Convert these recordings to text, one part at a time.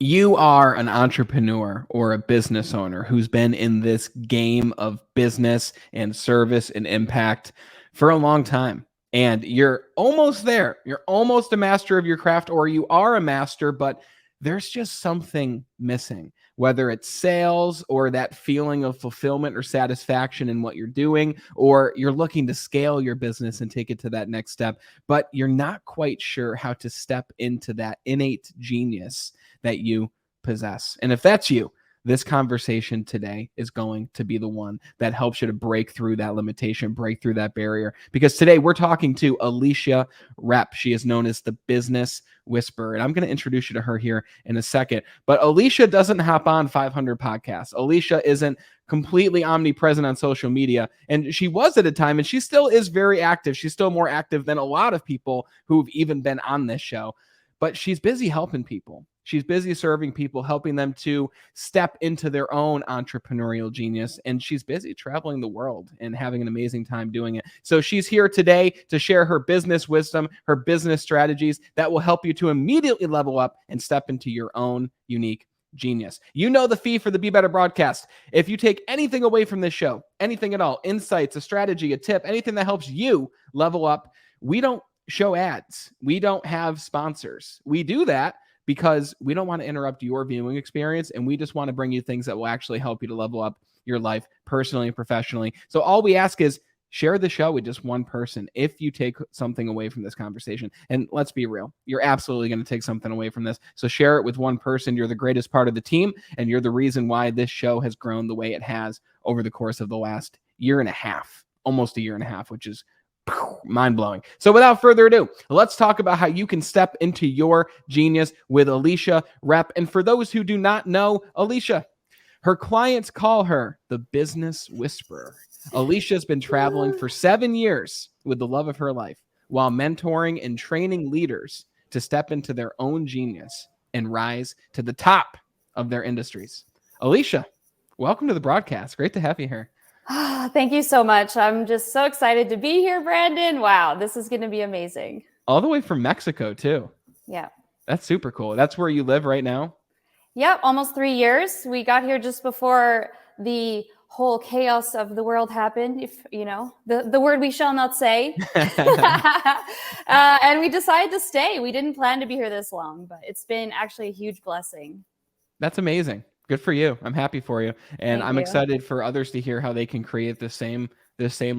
You are an entrepreneur or a business owner who's been in this game of business and service and impact for a long time. And you're almost there. You're almost a master of your craft, or you are a master, but there's just something missing, whether it's sales or that feeling of fulfillment or satisfaction in what you're doing, or you're looking to scale your business and take it to that next step, but you're not quite sure how to step into that innate genius that you possess. And if that's you, this conversation today is going to be the one that helps you to break through that limitation, break through that barrier. Because today we're talking to Alecia Repp. She is known as the Business Whisperer. And I'm going to introduce you to her here in a second. But Alecia doesn't hop on 500 podcasts. Alecia isn't completely omnipresent on social media. And she was at a time, and she still is very active. She's still more active than a lot of people who've even been on this show. But she's busy helping people. She's busy serving people, helping them to step into their own entrepreneurial genius. And she's busy traveling the world and having an amazing time doing it. So she's here today to share her business wisdom, her business strategies that will help you to immediately level up and step into your own unique genius. You know the fee for the Be Better broadcast. If you take anything away from this show, anything at all, insights, a strategy, a tip, anything that helps you level up, we don't show ads. We don't have sponsors. We do that because we don't want to interrupt your viewing experience, and we just want to bring you things that will actually help you to level up your life personally and professionally. So all we ask is share the show with just one person if you take something away from this conversation. And let's be real, you're absolutely going to take something away from this. So share it with one person. You're the greatest part of the team, and you're the reason why this show has grown the way it has over the course of the last year and a half, almost a year and a half, which is mind-blowing. So without further ado, let's talk about how you can step into your genius with Alecia Repp. And for those who do not know Alecia, her clients call her the Business Whisperer. Alecia's been traveling for 7 years with the love of her life while mentoring and training leaders to step into their own genius and rise to the top of their industries. Alecia, welcome to the broadcast. Great to have you here. Thank you so much. I'm just so excited to be here, Brandon. Wow, this is going to be amazing. All the way from Mexico, too. Yeah. That's super cool. That's where you live right now? Yep, almost 3 years. We got here just before the whole chaos of the world happened, if you know, the word we shall not say. And we decided to stay. We didn't plan to be here this long, but it's been actually a huge blessing. That's amazing. Good for you. I'm happy for you. And Thank I'm you. excited for others to hear how they can create the same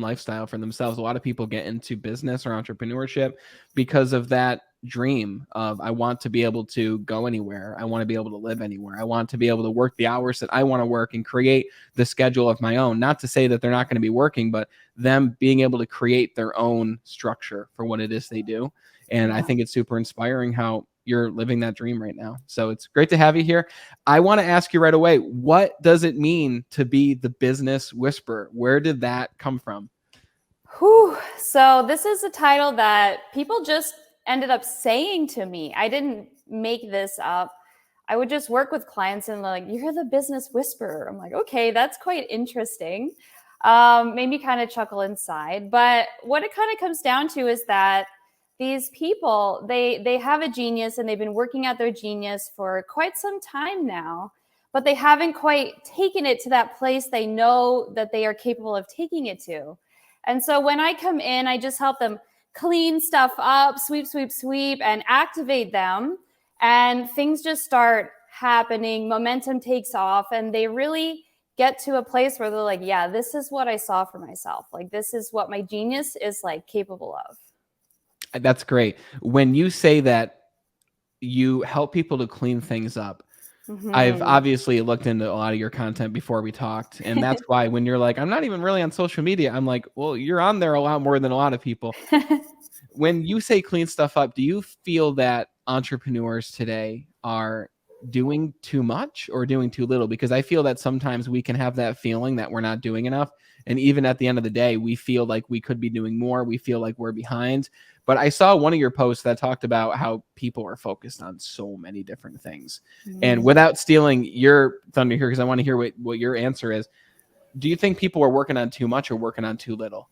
lifestyle for themselves. A lot of people get into business or entrepreneurship because of that dream of, I want to be able to go anywhere. I want to be able to live anywhere. I want to be able to work the hours that I want to work and create the schedule of my own. Not to say that they're not going to be working, but them being able to create their own structure for what it is they do. And I think it's super inspiring how you're living that dream right now. So it's great to have you here. I want to ask you right away, what does it mean to be the Business Whisperer? Where did that come from? So this is a title that people just ended up saying to me. I didn't make this up. I would just work with clients and like, you're the Business Whisperer. I'm like, okay, that's quite interesting. Made me kind of chuckle inside. But what it kind of comes down to is that these people, they have a genius and they've been working at their genius for quite some time now, but they haven't quite taken it to that place they know that they are capable of taking it to. And so when I come in, I just help them clean stuff up, sweep, and activate them. And things just start happening. Momentum takes off, and they really get to a place where they're like, yeah, this is what I saw for myself. Like, this is what my genius is like capable of. That's great. When you say that you help people to clean things up, I've obviously looked into a lot of your content before we talked. And that's why when you're like, I'm not even really on social media, I'm like, well, you're on there a lot more than a lot of people. When you say clean stuff up, do you feel that entrepreneurs today are doing too much or doing too little? Because I feel that sometimes we can have that feeling that we're not doing enough. And even at the end of the day, we feel like we could be doing more. We feel like we're behind. But I saw one of your posts that talked about how people are focused on so many different things. And without stealing your thunder here, because I want to hear what your answer is, do you think people are working on too much or working on too little?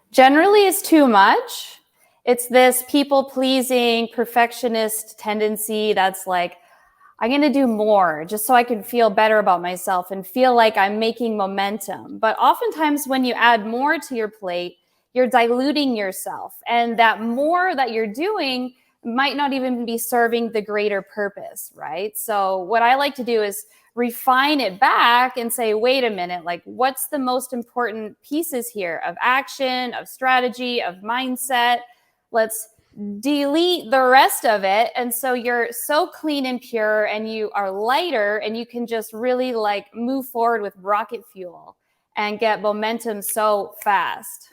Generally, it's too much. It's this people-pleasing, perfectionist tendency that's like, I'm going to do more just so I can feel better about myself and feel like I'm making momentum. But oftentimes when you add more to your plate, you're diluting yourself. And that more that you're doing might not even be serving the greater purpose, right? So what I like to do is refine it back and say, wait a minute, like what's the most important pieces here of action, of strategy, of mindset? Let's delete the rest of it. And so you're so clean and pure and you are lighter and you can just really like move forward with rocket fuel and get momentum so fast.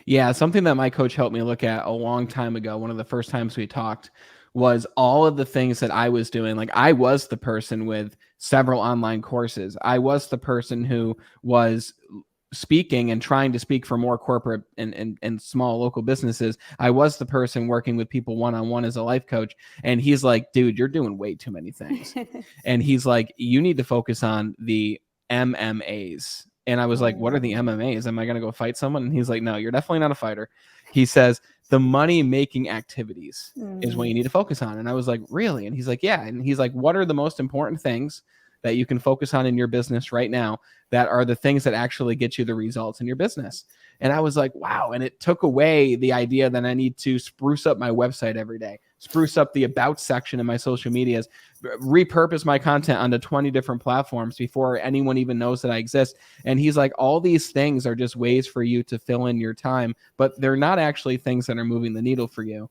Yeah, something that my coach helped me look at a long time ago, one of the first times we talked, was all of the things that I was doing. Like I was the person with several online courses. I was the person who was speaking and trying to speak for more corporate and small local businesses. I was the person working with people one-on-one as a life coach. And he's like, dude, you're doing way too many things. And he's like, you need to focus on the MMAs. And I was like, what are the MMAs? Am I going to go fight someone? And he's like, no, you're definitely not a fighter. He says, the money making activities is what you need to focus on. And I was like, really? And he's like, yeah. And he's like, what are the most important things that you can focus on in your business right now that are the things that actually get you the results in your business? And I was like, wow. And it took away the idea that I need to spruce up my website every day, spruce up the about section in my social medias, repurpose my content onto 20 different platforms before anyone even knows that I exist. And he's like, all these things are just ways for you to fill in your time, but they're not actually things that are moving the needle for you.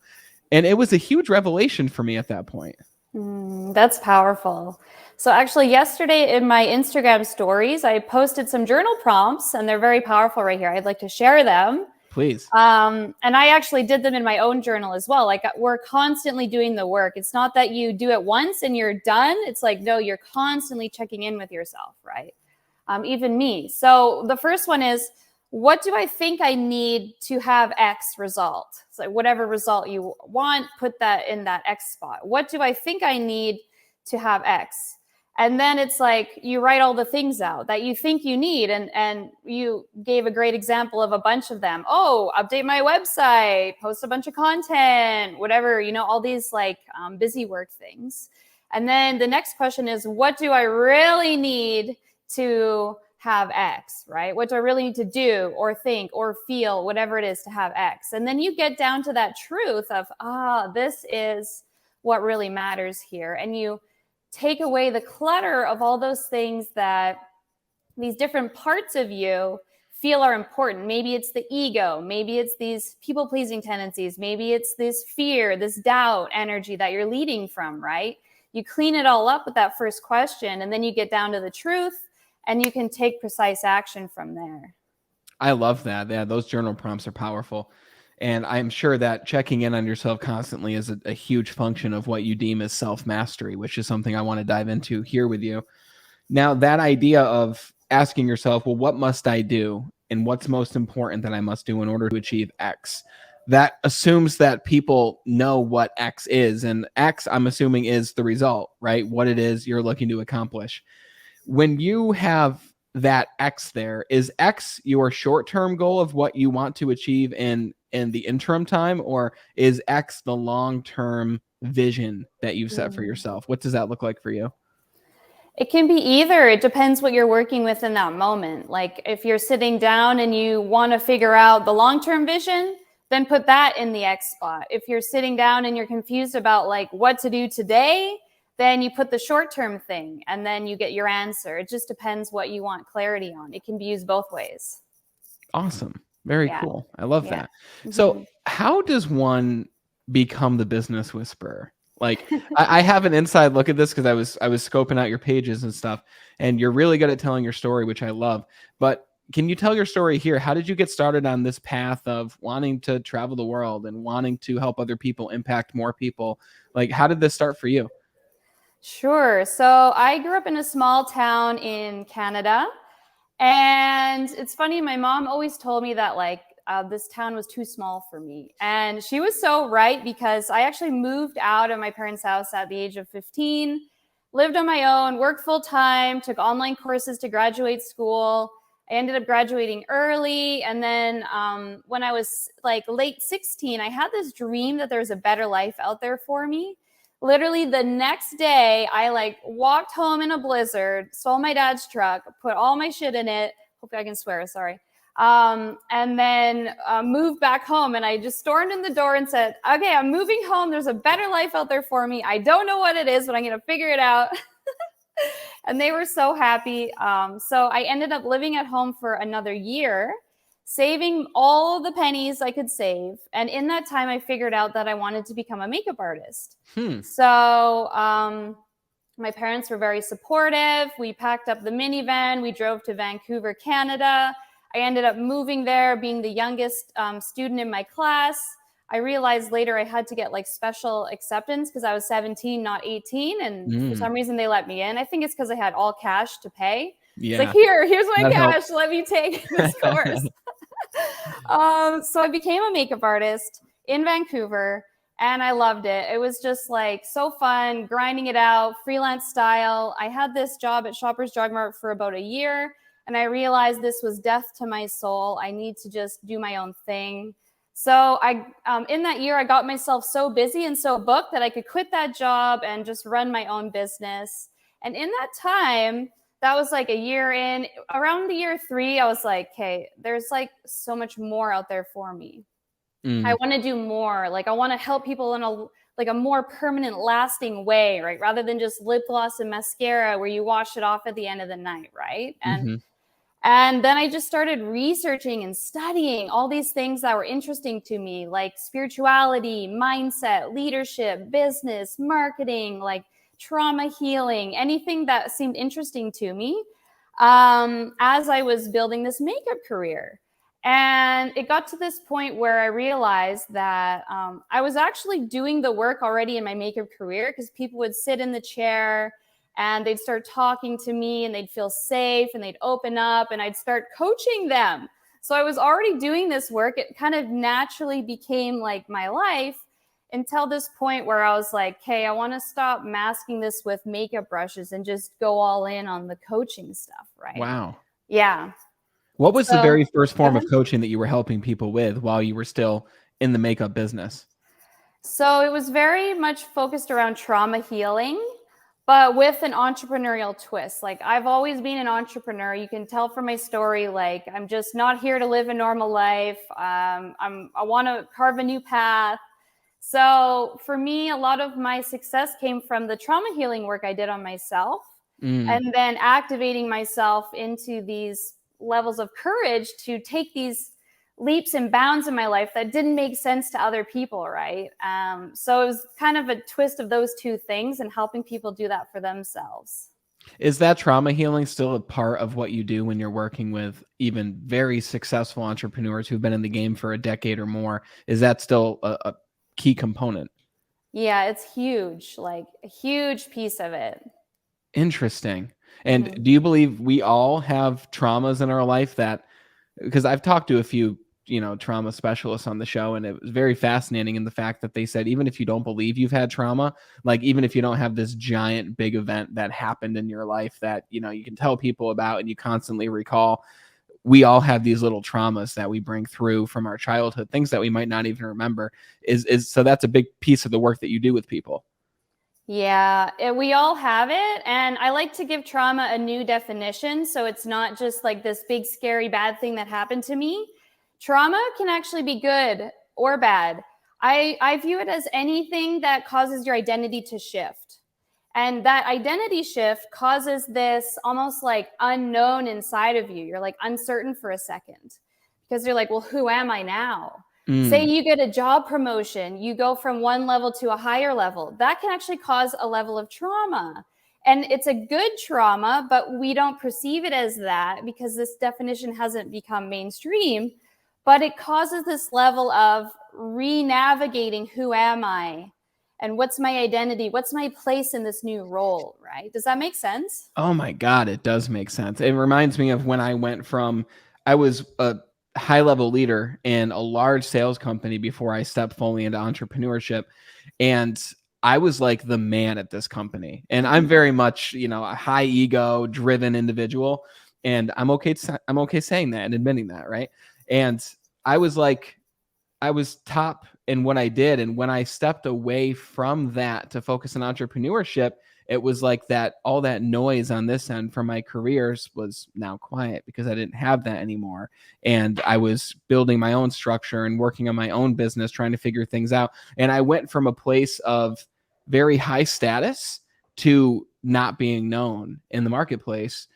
And it was a huge revelation for me at that point. That's powerful. So actually yesterday in my Instagram stories, I posted some journal prompts and they're very powerful right here. I'd like to share them. Please. And I actually did them in my own journal as well. Like we're constantly doing the work. It's not that you do it once and you're done. It's like, no, you're constantly checking in with yourself, right? Even me. So the first one is, what do I think I need to have X result? So whatever result you want, put that in that X spot. What do I think I need to have X? And then it's like you write all the things out that you think you need. And you gave a great example of a bunch of them. Oh, update my website, post a bunch of content, whatever, all these like busy work things. And then the next question is, what do I really need to have X, right? What do I really need to do or think or feel, whatever it is to have X? And then you get down to that truth of, this is what really matters here. And you take away the clutter of all those things that these different parts of you feel are important. Maybe it's the ego. Maybe it's these people-pleasing tendencies. Maybe it's this fear, this doubt energy that you're leading from, right? You clean it all up with that first question, and then you get down to the truth, and you can take precise action from there. I love that. Yeah, those journal prompts are powerful. And I'm sure that checking in on yourself constantly is a huge function of what you deem as self-mastery, which is something I want to dive into here with you. Now, that idea of asking yourself, well, what must I do? And what's most important that I must do in order to achieve X? That assumes that people know what X is. And X, I'm assuming, is the result, right? What it is you're looking to accomplish. When you have that X there, is X your short-term goal of what you want to achieve in the interim time, or is X the long-term vision that you've set for yourself? What does that look like for you? It can be either. It depends what you're working with in that moment. Like if you're sitting down and you want to figure out the long-term vision, then put that in the X spot. If you're sitting down and you're confused about like what to do today, then you put the short-term thing and then you get your answer. It just depends what you want clarity on. It can be used both ways. Awesome. Very cool. I love that. So how does one become the business whisperer? Like I have an inside look at this because I was scoping out your pages and stuff, and you're really good at telling your story, which I love. But can you tell your story here? How did you get started on this path of wanting to travel the world and wanting to help other people impact more people? Like, how did this start for you? Sure. So I grew up in a small town in Canada. And it's funny, my mom always told me that like this town was too small for me. And she was so right, because I actually moved out of my parents' house at the age of 15, lived on my own, worked full time, took online courses to graduate school. I ended up graduating early. And then when I was like late 16, I had this dream that there was a better life out there for me. Literally the next day, I like walked home in a blizzard, stole my dad's truck, put all my shit in it. Hopefully I can swear, sorry. And then moved back home, and I just stormed in the door and said, okay, I'm moving home. There's a better life out there for me. I don't know what it is, but I'm going to figure it out. And they were so happy. So I ended up living at home for another year, saving all the pennies I could save. And in that time, I figured out that I wanted to become a makeup artist. So my parents were very supportive. We packed up the minivan. We drove to Vancouver, Canada. I ended up moving there, being the youngest student in my class. I realized later I had to get like special acceptance because I was 17, not 18. And for some reason they let me in. I think it's because I had all cash to pay. Yeah. It's like, here's my That cash. helps. Let me take this course. So I became a makeup artist in Vancouver, and I loved it. It was just like so fun, grinding it out, freelance style. I had this job at Shoppers Drug Mart for about a year, and I realized this was death to my soul. I need to just do my own thing. So in that year, I got myself so busy and so booked that I could quit that job and just run my own business. And in that time, that was like a year in, around the year 3, I was like, okay, there's like so much more out there for me. I want to do more. Like I want to help people in a more permanent, lasting way, right? Rather than just lip gloss and mascara where you wash it off at the end of the night, right? And then I just started researching and studying all these things that were interesting to me, like spirituality, mindset, leadership, business, marketing, like trauma healing, anything that seemed interesting to me as I was building this makeup career. And it got to this point where I realized that I was actually doing the work already in my makeup career, because people would sit in the chair and they'd start talking to me and they'd feel safe and they'd open up and I'd start coaching them. So I was already doing this work. It kind of naturally became like my life until this point where I was like, hey, I want to stop masking this with makeup brushes and just go all in on the coaching stuff, right? Wow. Yeah. What was the very first form of coaching that you were helping people with while you were still in the makeup business? So it was very much focused around trauma healing, but with an entrepreneurial twist. Like I've always been an entrepreneur. You can tell from my story, like I'm just not here to live a normal life. I want to carve a new path. So for me, a lot of my success came from the trauma healing work I did on myself, and then activating myself into these levels of courage to take these leaps and bounds in my life that didn't make sense to other people, right? So it was kind of a twist of those two things and helping people do that for themselves. Is that trauma healing still a part of what you do when you're working with even very successful entrepreneurs who've been in the game for a decade or more? Is that still a key component? Yeah, it's huge, like a huge piece of it. Interesting. And do you believe we all have traumas in our life that, because I've talked to a few, trauma specialists on the show, and it was very fascinating in the fact that they said, even if you don't believe you've had trauma, like even if you don't have this giant big event that happened in your life that, you can tell people about and you constantly recall, we all have these little traumas that we bring through from our childhood, things that we might not even remember. So that's a big piece of the work that you do with people. Yeah, we all have it. And I like to give trauma a new definition. So it's not just like this big, scary, bad thing that happened to me. Trauma can actually be good or bad. I view it as anything that causes your identity to shift. And that identity shift causes this almost like unknown inside of you. You're like uncertain for a second because you're like, well, who am I now? Say you get a job promotion, you go from one level to a higher level. That can actually cause a level of trauma. And it's a good trauma, but we don't perceive it as that because this definition hasn't become mainstream. But it causes this level of re-navigating who am I? And what's my identity? What's my place in this new role, right? Does that make sense? Oh my God, it does make sense. It reminds me of when I was a high-level leader in a large sales company before I stepped fully into entrepreneurship. And I was like the man at this company. And I'm very much, a high ego driven individual. And I'm okay saying that and admitting that, right? And I was like I was top in what I did. And when I stepped away from that to focus on entrepreneurship, it was like that all that noise on this end from my careers was now quiet because I didn't have that anymore. And I was building my own structure and working on my own business, trying to figure things out. And I went from a place of very high status to not being known in the marketplace.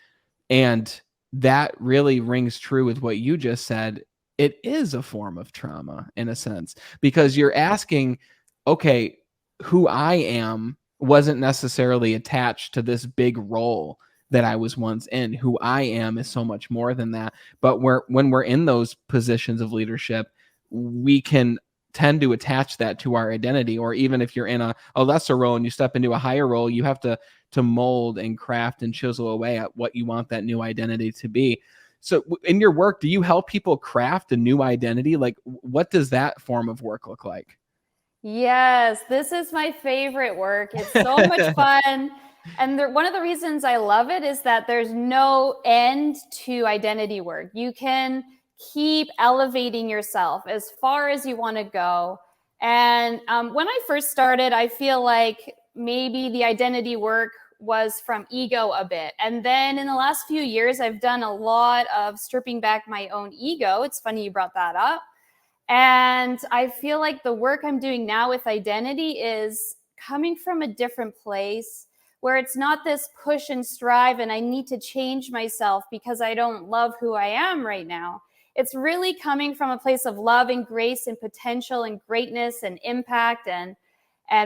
And that really rings true with what you just said. It is a form of trauma in a sense, because you're asking, okay, who I am wasn't necessarily attached to this big role that I was once in. Who I am is so much more than that. But when we're in those positions of leadership, we can tend to attach that to our identity. Or even if you're in a lesser role and you step into a higher role, you have to mold and craft and chisel away at what you want that new identity to be. So in your work, do you help people craft a new identity? Like, what does that form of work look like? Yes, this is my favorite work. It's so much fun. And one of the reasons I love it is that there's no end to identity work. You can keep elevating yourself as far as you want to go. And when I first started, I feel like maybe the identity work was from ego a bit. And then in the last few years, I've done a lot of stripping back my own ego. It's funny you brought that up. And I feel like the work I'm doing now with identity is coming from a different place where it's not this push and strive and I need to change myself because I don't love who I am right now. It's really coming from a place of love and grace and potential and greatness and impact and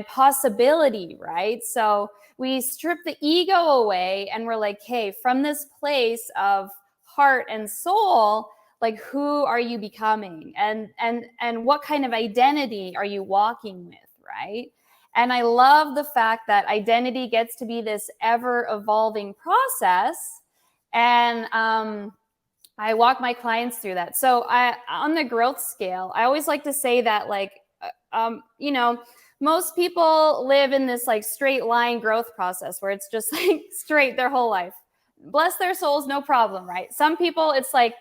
possibility, right? So we strip the ego away and we're like, hey, from this place of heart and soul, like, who are you becoming, and what kind of identity are you walking with, right? And I love the fact that identity gets to be this ever evolving process. And I walk my clients through that. So on the growth scale, I always like to say that, like, most people live in this like straight line growth process where it's just like straight their whole life. Bless their souls, no problem, right? Some people, it's like,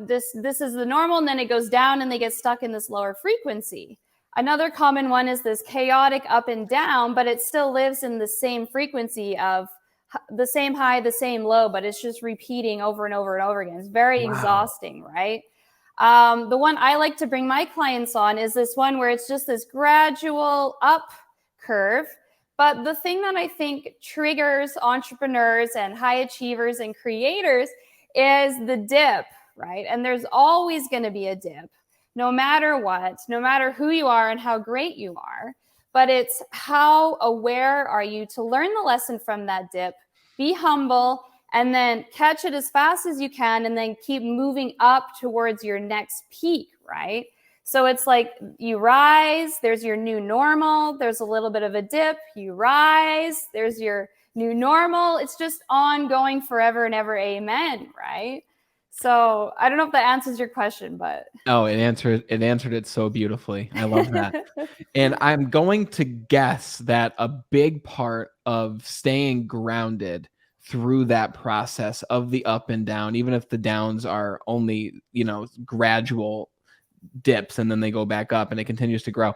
this is the normal, and then it goes down and they get stuck in this lower frequency. Another common one is this chaotic up and down, but it still lives in the same frequency of the same high, the same low, but it's just repeating over and over and over again. It's very exhausting, right? The one I like to bring my clients on is this one where it's just this gradual up curve. But the thing that I think triggers entrepreneurs and high achievers and creators is the dip, right? And there's always going to be a dip, no matter what, no matter who you are and how great you are. But it's how aware are you to learn the lesson from that dip, be humble, and then catch it as fast as you can, and then keep moving up towards your next peak, right? So it's like you rise, there's your new normal, there's a little bit of a dip, you rise, there's your new normal. It's just ongoing forever and ever, amen, right? So I don't know if that answers your question, but Oh, it answered it so beautifully. I love that. And I'm going to guess that a big part of staying grounded through that process of the up and down, even if the downs are only, gradual dips and then they go back up and it continues to grow,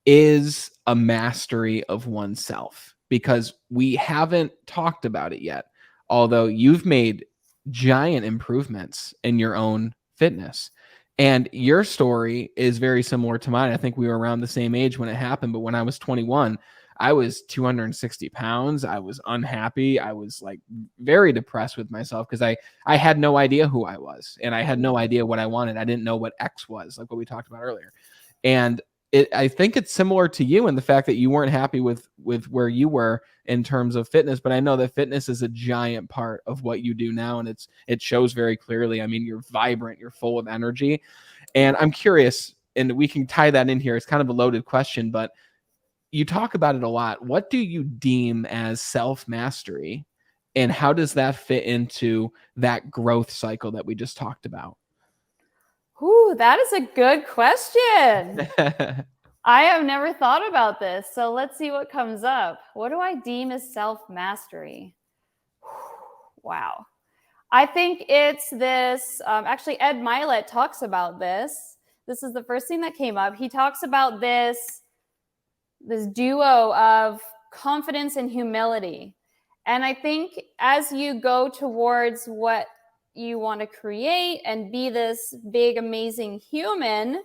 is a mastery of oneself, because we haven't talked about it yet. Although you've made giant improvements in your own fitness. And your story is very similar to mine. I think we were around the same age when it happened, but when I was 21, I was 260 pounds. I was unhappy. I was like very depressed with myself because I had no idea who I was, and I had no idea what I wanted. I didn't know what X was, like what we talked about earlier. And I think it's similar to you in the fact that you weren't happy with where you were in terms of fitness, but I know that fitness is a giant part of what you do now, and it shows very clearly. I mean, you're vibrant, you're full of energy, and I'm curious, and we can tie that in here. It's kind of a loaded question, but you talk about it a lot. What do you deem as self-mastery, and how does that fit into that growth cycle that we just talked about? Ooh, that is a good question. I have never thought about this. So let's see what comes up. What do I deem as self-mastery? Wow. I think it's this, actually, Ed Milet talks about this this is the first thing that came up. He talks about this duo of confidence and humility. And I think as you go towards what you want to create and be this big, amazing human,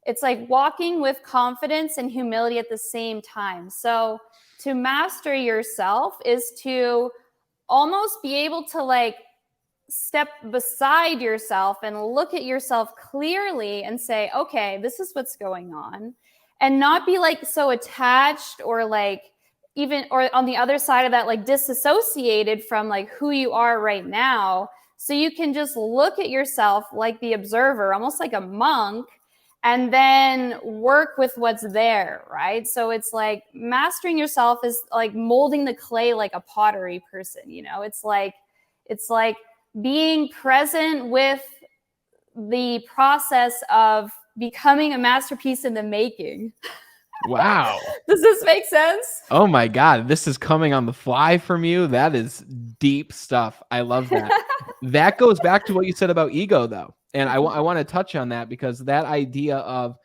it's like walking with confidence and humility at the same time. So to master yourself is to almost be able to like step beside yourself and look at yourself clearly and say, okay, this is what's going on, and not be like so attached or like even, or on the other side of that, like disassociated from like who you are right now. So you can just look at yourself like the observer, almost like a monk, and then work with what's there, right? So it's like mastering yourself is like molding the clay like a pottery person, you know? It's like being present with the process of becoming a masterpiece in the making. Wow. Does this make sense? Oh my God, this is coming on the fly from you. That is deep stuff. I love that. That goes back to what you said about ego, though. And I want to touch on that, because that idea of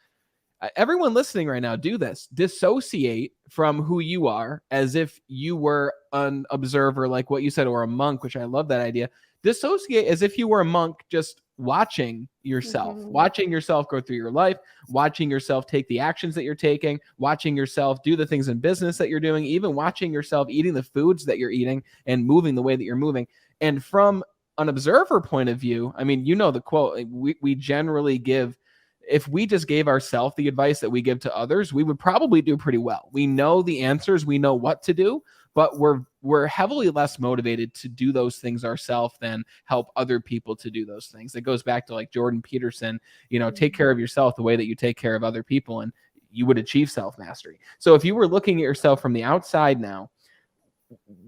everyone listening right now, do this. Dissociate from who you are as if you were an observer, like what you said, or a monk, which I love that idea. Dissociate as if you were a monk, just watching yourself, watching yourself go through your life, watching yourself take the actions that you're taking, watching yourself do the things in business that you're doing, even watching yourself eating the foods that you're eating and moving the way that you're moving. And from an observer point of view, I mean, you know, the quote, we generally give, if we just gave ourselves the advice that we give to others, we would probably do pretty well. We know the answers, we know what to do, but we're heavily less motivated to do those things ourselves than help other people to do those things. It goes back to like Jordan Peterson, you know, take care of yourself the way that you take care of other people, and you would achieve self-mastery. So if you were looking at yourself from the outside now,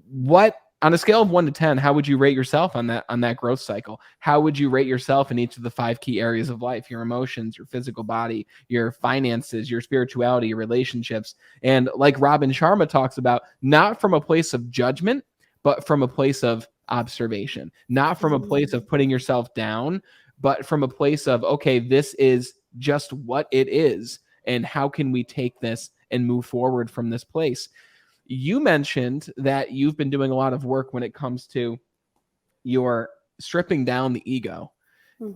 what, on a scale of 1 to 10, how would you rate yourself on that growth cycle? How would you rate yourself in each of the 5 key areas of life? Your emotions, your physical body, your finances, your spirituality, your relationships. And like Robin Sharma talks about, not from a place of judgment, but from a place of observation, not from a place of putting yourself down, but from a place of, okay, this is just what it is, and how can we take this and move forward from this place? You mentioned that you've been doing a lot of work when it comes to your stripping down the ego.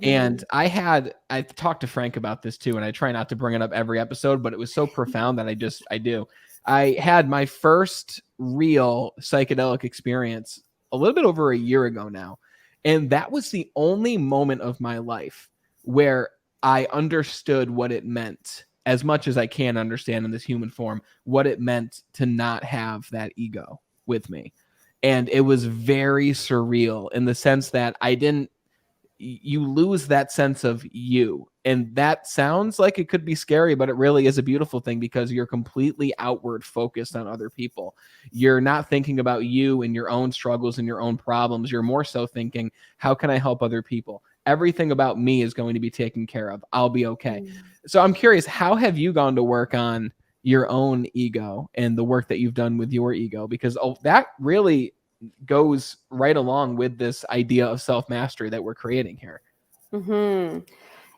And I talked to Frank about this too, and I try not to bring it up every episode, but it was so profound that I do. I had my first real psychedelic experience a little bit over a year ago now. And that was the only moment of my life where I understood what it meant, as much as I can understand in this human form, what it meant to not have that ego with me. And it was very surreal in the sense that you lose that sense of you. And that sounds like it could be scary, but it really is a beautiful thing, because you're completely outward focused on other people. You're not thinking about you and your own struggles and your own problems. You're more so thinking, how can I help other people? Everything about me is going to be taken care of. I'll be okay. So I'm curious, how have you gone to work on your own ego and the work that you've done with your ego? Because that really goes right along with this idea of self-mastery that we're creating here.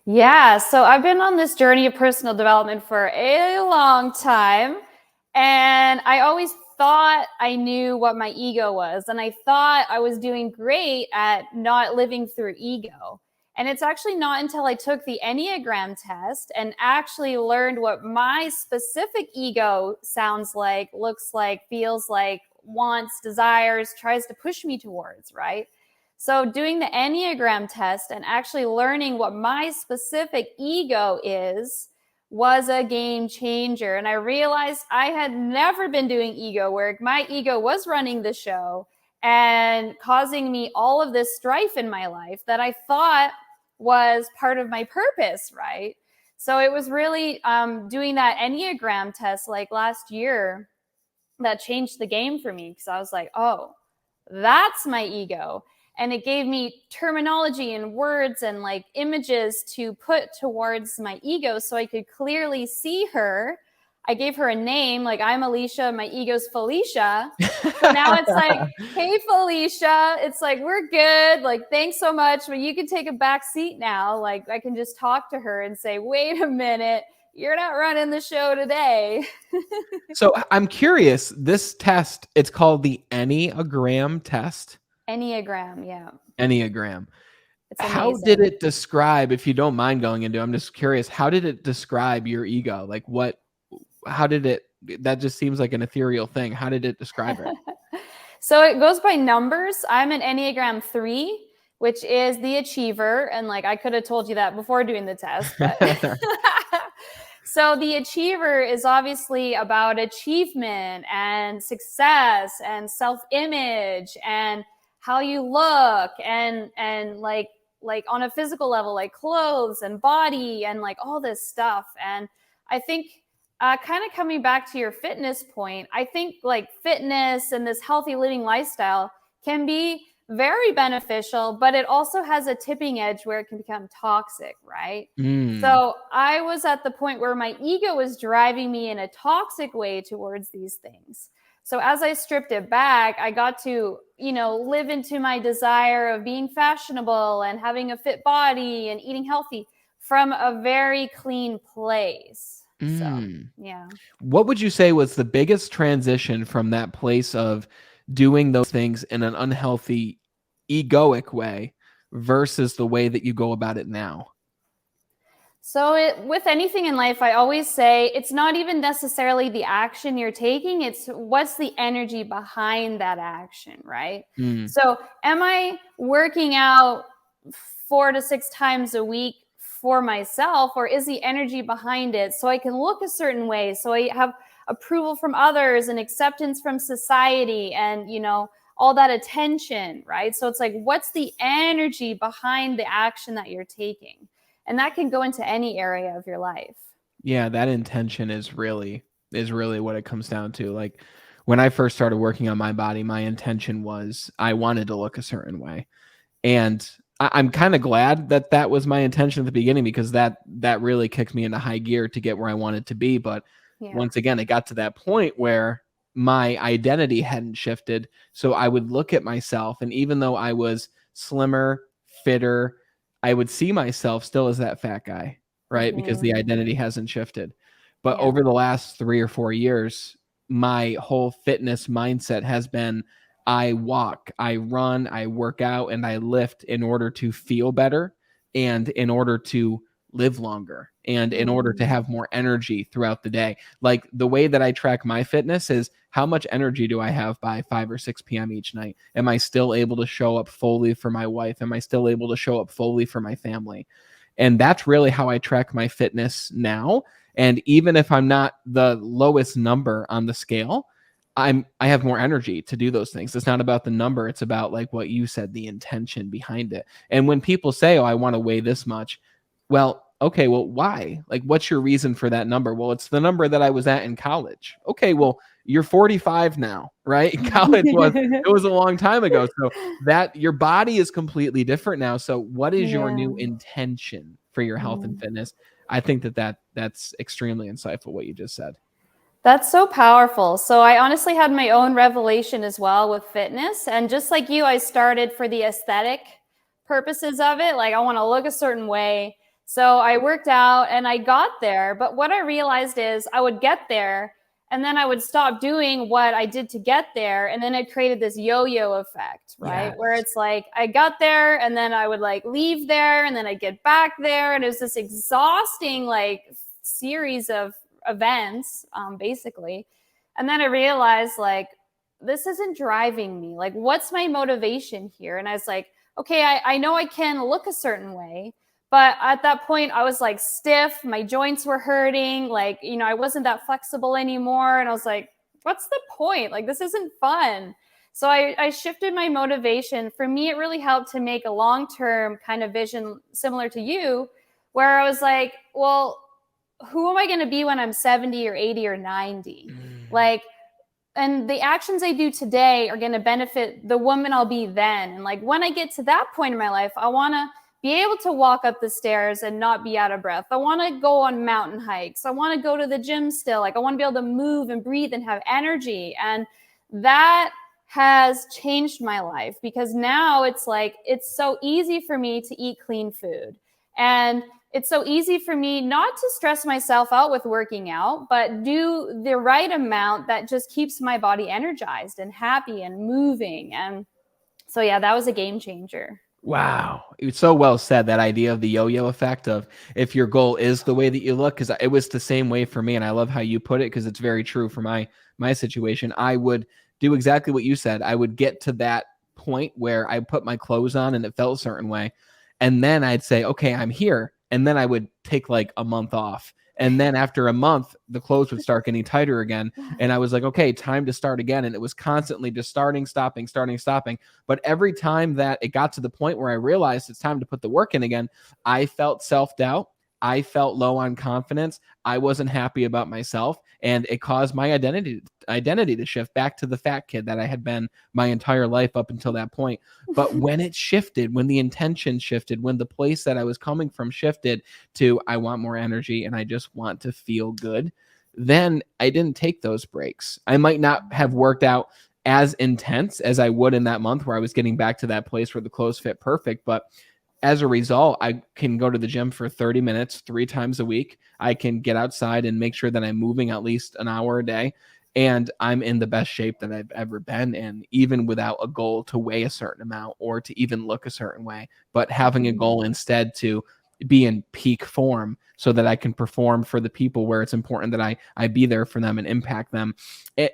Yeah, so I've been on this journey of personal development for a long time, and I always thought I knew what my ego was, and I thought I was doing great at not living through ego. And it's actually not until I took the Enneagram test and actually learned what my specific ego sounds like, looks like, feels like, wants, desires, tries to push me towards, right? So doing the Enneagram test and actually learning what my specific ego is was a game changer. And I realized I had never been doing ego work. My ego was running the show and causing me all of this strife in my life that I thought was part of my purpose, right? So it was really doing that Enneagram test like last year that changed the game for me, because I was like, oh, that's my ego. And it gave me terminology and words and like images to put towards my ego so I could clearly see her. I gave her a name, like I'm Alecia, my ego's Felicia. So now it's like, hey, Felicia, it's like, we're good. Like, thanks so much, but you can take a back seat now. Like, I can just talk to her and say, wait a minute, you're not running the show today. So I'm curious, this test, it's called the Enneagram test. Enneagram, yeah. Enneagram. It's How amazing. did it describe, if you don't mind going into, I'm just curious, how did it describe your ego? Like how did it, that just seems like an ethereal thing. How did it describe it? So it goes by numbers. I'm an Enneagram 3, which is the achiever. And like, I could have told you that before doing the test, but so the achiever is obviously about achievement and success and self-image and how you look and like on a physical level, like clothes and body and like all this stuff. And I think kind of coming back to your fitness point, I think like fitness and this healthy living lifestyle can be very beneficial, but it also has a tipping edge where it can become toxic, right? So I was at the point where my ego was driving me in a toxic way towards these things. So as I stripped it back, I got to, live into my desire of being fashionable and having a fit body and eating healthy from a very clean place. So, yeah. What would you say was the biggest transition from that place of doing those things in an unhealthy, egoic way versus the way that you go about it now? So with anything in life, I always say it's not even necessarily the action you're taking. It's what's the energy behind that action, right? So am I working out 4 to 6 times a week for myself, or is the energy behind it so I can look a certain way, so I have approval from others and acceptance from society and, all that attention, right? So it's like, what's the energy behind the action that you're taking? And that can go into any area of your life. Yeah, that intention is really what it comes down to. Like when I first started working on my body, my intention was I wanted to look a certain way. And I'm kind of glad that that was my intention at the beginning, because that really kicked me into high gear to get where I wanted to be. But once again, it got to that point where my identity hadn't shifted. So I would look at myself, and even though I was slimmer, fitter, I would see myself still as that fat guy, right? Because the identity hasn't shifted. But over the last 3 or 4 years, my whole fitness mindset has been, I walk, I run, I work out, and I lift in order to feel better and in order to live longer and in order to have more energy throughout the day. Like the way that I track my fitness is how much energy do I have by 5 or 6 p.m. each night? Am I still able to show up fully for my wife? Am I still able to show up fully for my family? And that's really how I track my fitness now. And even if I'm not the lowest number on the scale, I have more energy to do those things. It's not about the number. It's about, like what you said, the intention behind it. And when people say, oh, I want to weigh this much, well, okay, well, why? Like, what's your reason for that number? Well, it's the number that I was at in college. Okay, well, you're 45 now, right? College was a long time ago. So that your body is completely different now. So what is your new intention for your health and fitness? I think that's extremely insightful what you just said. That's so powerful. So I honestly had my own revelation as well with fitness. And just like you, I started for the aesthetic purposes of it. Like I want to look a certain way. So I worked out and I got there. But what I realized is I would get there and then I would stop doing what I did to get there. And then it created this yo-yo effect, right? Yes. Where it's like I got there and then I would like leave there and then I'd get back there. And it was this exhausting like series of events, basically. And then I realized like, this isn't driving me. Like, what's my motivation here? And I was like, okay, I know I can look a certain way, but at that point I was like stiff, my joints were hurting, like, I wasn't that flexible anymore. And I was like, what's the point? Like, this isn't fun. So I shifted my motivation. For me, it really helped to make a long-term kind of vision similar to you, where I was like, well, who am I going to be when I'm 70 or 80 or 90? Like, and the actions I do today are going to benefit the woman I'll be then. And like, when I get to that point in my life, I want to be able to walk up the stairs and not be out of breath. I want to go on mountain hikes. I want to go to the gym still. Like I want to be able to move and breathe and have energy. And that has changed my life because now it's like, it's so easy for me to eat clean food. And it's so easy for me not to stress myself out with working out, but do the right amount that just keeps my body energized and happy and moving. And so, yeah, that was a game changer. Wow. It's so well said, that idea of the yo-yo effect of if your goal is the way that you look, because it was the same way for me. And I love how you put it, because it's very true for my situation. I would do exactly what you said. I would get to that point where I put my clothes on and it felt a certain way. And then I'd say, okay, I'm here. And then I would take like a month off. And then after a month, the clothes would start getting tighter again. And I was like, okay, time to start again. And it was constantly just starting, stopping, starting, stopping. But every time that it got to the point where I realized it's time to put the work in again, I felt self-doubt. I felt low on confidence. I wasn't happy about myself. And it caused my identity to shift back to the fat kid that I had been my entire life up until that point. But when it shifted, when the intention shifted, when the place that I was coming from shifted to, I want more energy and I just want to feel good, then I didn't take those breaks. I might not have worked out as intense as I would in that month where I was getting back to that place where the clothes fit perfect. But as a result, I can go to the gym for 30 minutes, 3 times a week. I can get outside and make sure that I'm moving at least an hour a day. And I'm in the best shape that I've ever been in, even without a goal to weigh a certain amount or to even look a certain way, but having a goal instead to be in peak form so that I can perform for the people where it's important that I be there for them and impact them.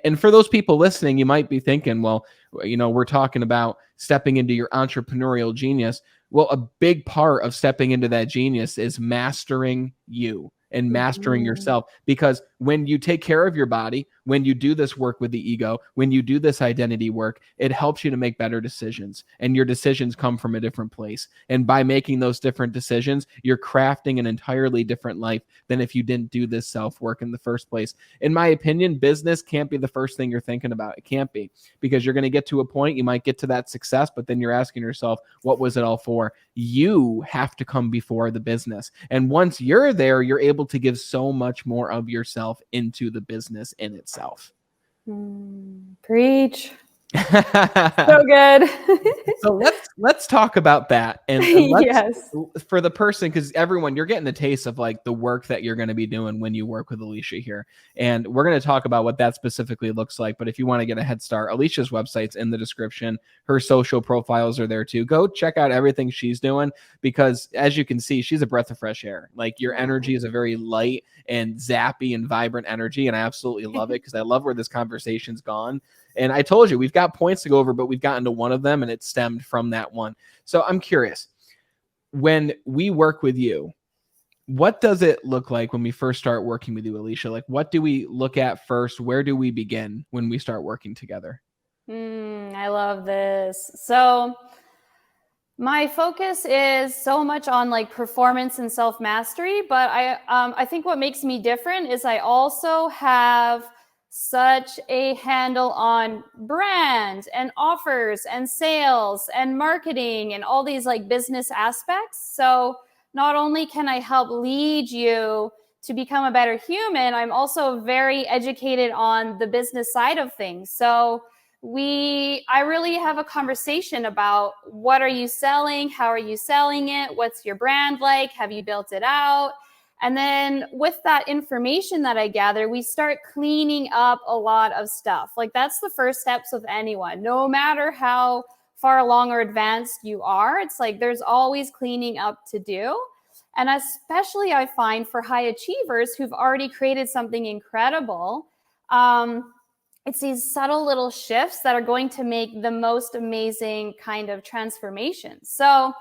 And for those people listening, you might be thinking, well, we're talking about stepping into your entrepreneurial genius. Well, a big part of stepping into that genius is mastering you and mastering yourself, because when you take care of your body, when you do this work with the ego, when you do this identity work, it helps you to make better decisions, and your decisions come from a different place. And by making those different decisions, you're crafting an entirely different life than if you didn't do this self-work in the first place. In my opinion, business can't be the first thing you're thinking about. It can't be, because you're going to get to a point, you might get to that success, but then you're asking yourself, what was it all for? You have to come before the business. And once you're there, you're able to give so much more of yourself into the business in itself. Preach. So good. So let's talk about that. And Yes. For the person, because everyone, you're getting a taste of like the work that you're going to be doing when you work with Alecia here. And we're going to talk about what that specifically looks like. But if you want to get a head start, Alicia's website's in the description. Her social profiles are there too. Go check out everything she's doing, because as you can see, she's a breath of fresh air. Like, your energy is a very light and zappy and vibrant energy. And I absolutely love it, because I love where this conversation's gone. And I told you, we've got points to go over, but we've gotten to one of them and it stemmed from that one. So I'm curious, when we work with you, what does it look like when we first start working with you, Alecia? Like, what do we look at first? Where do we begin when we start working together? I love this. So my focus is so much on like performance and self-mastery, but I think what makes me different is I also have such a handle on brand and offers and sales and marketing and all these like business aspects. So not only can I help lead you to become a better human, I'm also very educated on the business side of things. So I really have a conversation about, what are you selling? How are you selling it? What's your brand like? Have you built it out? And then with that information that I gather, we start cleaning up a lot of stuff. Like, that's the first steps of anyone. No matter how far along or advanced you are, it's like there's always cleaning up to do. And especially I find for high achievers who've already created something incredible, it's these subtle little shifts that are going to make the most amazing kind of transformation. So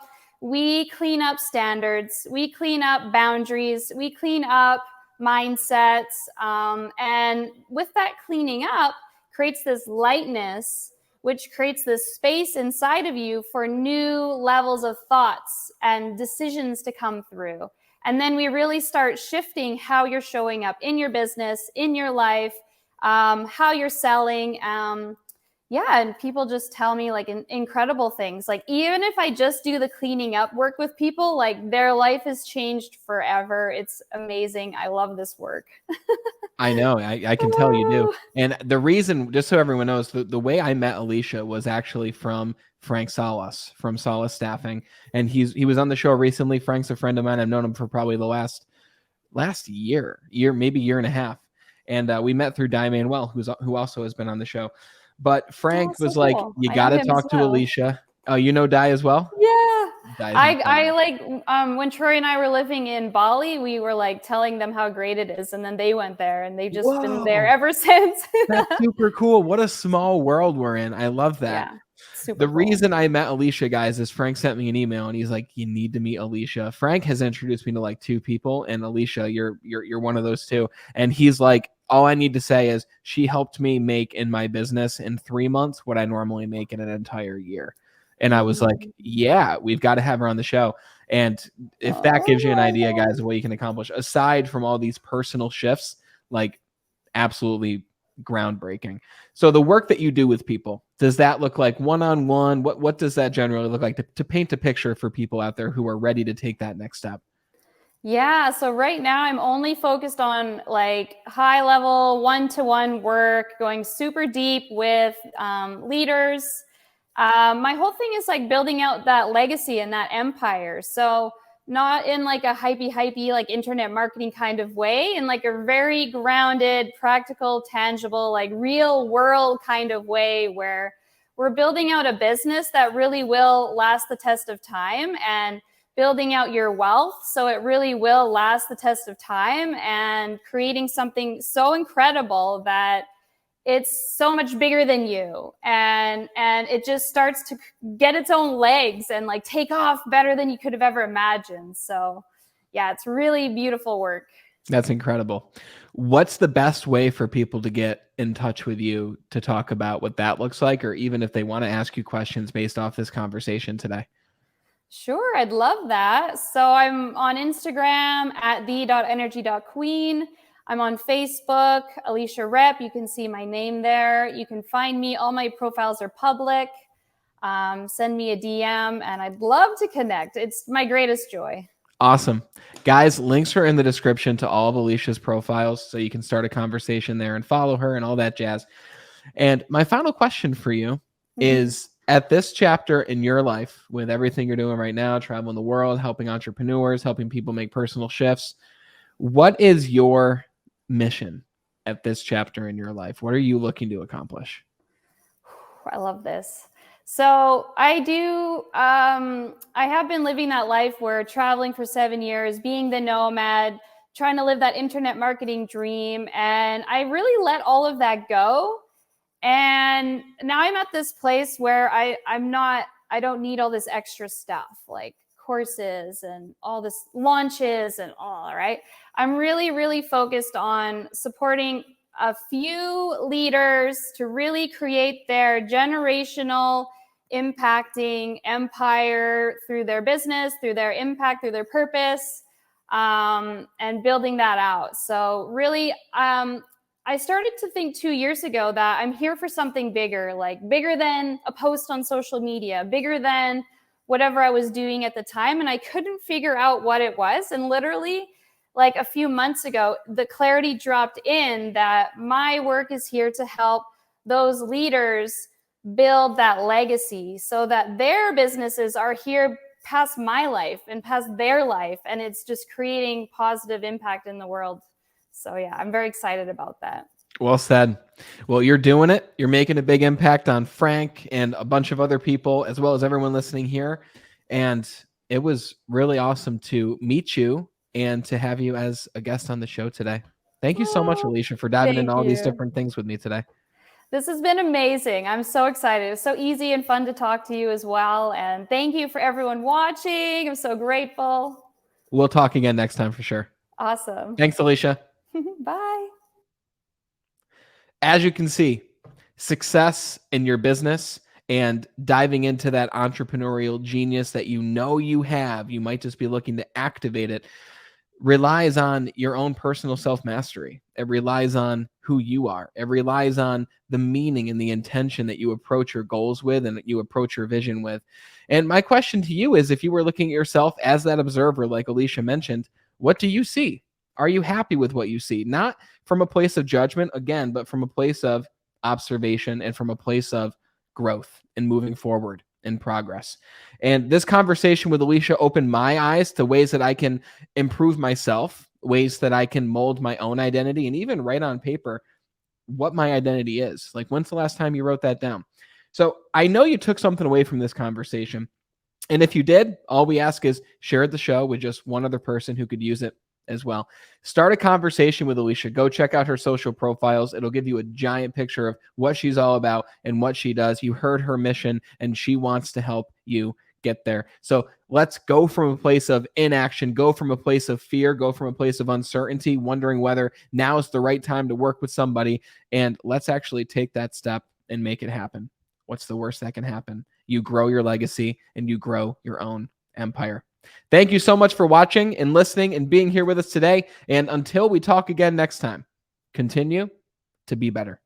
we clean up standards, we clean up boundaries, we clean up mindsets. And with that cleaning up creates this lightness, which creates this space inside of you for new levels of thoughts and decisions to come through. And then we really start shifting how you're showing up in your business, in your life, how you're selling. yeah, and people just tell me like incredible things. Like even if I just do the cleaning up work with people, like their life has changed forever. It's amazing. I love this work. I know. I can tell you do. And the reason, just so everyone knows, the way I met Alecia was actually from Frank Salas from Salas Staffing. And he was on the show recently. Frank's a friend of mine. I've known him for probably the last year, maybe year and a half. And we met through Di Manuel, who also has been on the show. But Frank was like, cool. you I got know to him as talk to well. Alecia. Oh, you know Di as well? Yeah. Di's I incredible. like when Troy and I were living in Bali, we were like telling them how great it is, and then they went there and they've just been there Whoa, ever since. that's super cool. What a small world we're in. I love that. Yeah, super The cool. reason I met Alecia, guys, is Frank sent me an email and he's like, you need to meet Alecia. Frank has introduced me to like 2 people, and Alecia, you're one of those 2. And he's like, all I need to say is she helped me make in my business in 3 months what I normally make in an entire year. And I was like, yeah, we've got to have her on the show. And if that gives you an idea, guys, of what you can accomplish, aside from all these personal shifts, like absolutely groundbreaking. So the work that you do with people, does that look like one-on-one? What does that generally look like to paint a picture for people out there who are ready to take that next step? Yeah, so right now I'm only focused on like high level one-to-one work, going super deep with leaders. My whole thing is like building out that legacy and that empire. So not in like a hypey like internet marketing kind of way, in like a very grounded, practical, tangible, like real world kind of way where we're building out a business that really will last the test of time, and building out your wealth so it really will last the test of time, and creating something so incredible that it's so much bigger than you, and it just starts to get its own legs and like take off better than you could have ever imagined. So yeah, it's really beautiful work. That's incredible. What's the best way for people to get in touch with you to talk about what that looks like, or even if they want to ask you questions based off this conversation today? Sure, I'd love that. So I'm on Instagram at the.energy.queen. I'm on Facebook, Alecia Repp. You can see my name there. You can find me. All my profiles are public. Send me a DM, and I'd love to connect. It's my greatest joy. Awesome. Guys, links are in the description to all of Alicia's profiles, so you can start a conversation there and follow her and all that jazz. And my final question for you is, at this chapter in your life, with everything you're doing right now, traveling the world, helping entrepreneurs, helping people make personal shifts, what is your mission at this chapter in your life? What are you looking to accomplish? I love this. So I have been living that life where traveling for 7 years, being the nomad, trying to live that internet marketing dream. And I really let all of that go. And now I'm at this place where I don't need all this extra stuff like courses and all this launches and all, right? I'm really, really focused on supporting a few leaders to really create their generational impacting empire through their business, through their impact, through their purpose, and building that out. So really, I started to think 2 years ago that I'm here for something bigger, like bigger than a post on social media, bigger than whatever I was doing at the time. And I couldn't figure out what it was. And literally, like a few months ago, the clarity dropped in that my work is here to help those leaders build that legacy so that their businesses are here past my life and past their life. And it's just creating positive impact in the world. So yeah, I'm very excited about that. Well said. Well, you're doing it. You're making a big impact on Frank and a bunch of other people, as well as everyone listening here. And it was really awesome to meet you and to have you as a guest on the show today. Thank you so much, Alecia, for diving into all these different things with me today. This has been amazing. I'm so excited. It's so easy and fun to talk to you as well. And thank you for everyone watching. I'm so grateful. We'll talk again next time for sure. Awesome. Thanks, Alecia. Bye. As you can see, success in your business and diving into that entrepreneurial genius that you know you have, you might just be looking to activate it, relies on your own personal self-mastery. It relies on who you are. It relies on the meaning and the intention that you approach your goals with and that you approach your vision with. And my question to you is, if you were looking at yourself as that observer, like Alecia mentioned, what do you see? Are you happy with what you see? Not from a place of judgment, again, but from a place of observation and from a place of growth and moving forward in progress. And this conversation with Alecia opened my eyes to ways that I can improve myself, ways that I can mold my own identity, and even write on paper what my identity is. Like, when's the last time you wrote that down? So I know you took something away from this conversation. And if you did, all we ask is share the show with just one other person who could use it as well. Start a conversation with Alecia. Go check out her social profiles. It'll give you a giant picture of what she's all about and what she does. You heard her mission, and she wants to help you get there. So let's go from a place of inaction, go from a place of fear, go from a place of uncertainty, wondering whether now is the right time to work with somebody. And let's actually take that step and make it happen. What's the worst that can happen? You grow your legacy and you grow your own empire. Thank you so much for watching and listening and being here with us today. And until we talk again next time, continue to be better.